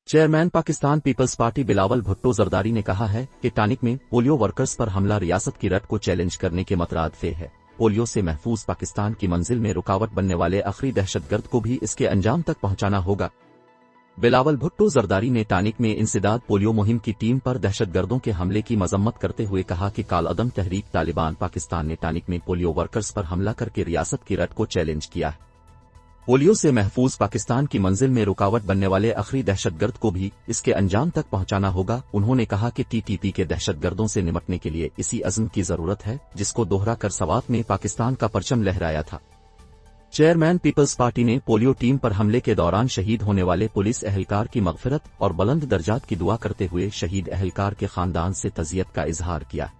Chairman Pakistan peoples party Bilawal Bhutto Zardari ने कहा है कि टानिक में पोलियो वर्कर्स पर हमला रियासत की रट को चैलेंज करने के मतरादफे है। पोलियो से महफूज पाकिस्तान की मंजिल में रुकावट बनने वाले आखिरी दहशतगर्द को भी इसके अंजाम तक पहुंचाना होगा। बिलावल भुट्टो जरदारी ने टानिक में इंसदाद पोलियो मुहिम की टीम पर दहशतगर्दों के हमले की मजम्मत करते हुए कहा कि कालअदम तहरीक तालिबान पाकिस्तान ने टानिक में पोलियो वर्कर्स पर हमला करके रियासत की रट को चैलेंज किया है। पोलियो से महफूज पाकिस्तान की मंजिल में रुकावट बनने वाले आखिरी दहशतगर्द को भी इसके अंजाम तक पहुंचाना होगा। उन्होंने कहा कि टीटीपी के दहशतगर्दों से निपटने के लिए इसी अज़्म की जरूरत है जिसको दोहरा कर सवात में पाकिस्तान का परचम लहराया था। चेयरमैन पीपल्स पार्टी ने पोलियो टीम पर हमले के दौरान शहीद होने वाले पुलिस एहलकार की मगफिरत और बुलंद दर्जात की दुआ करते हुए शहीद एहलकार के खानदान से तज़ियत का इजहार किया।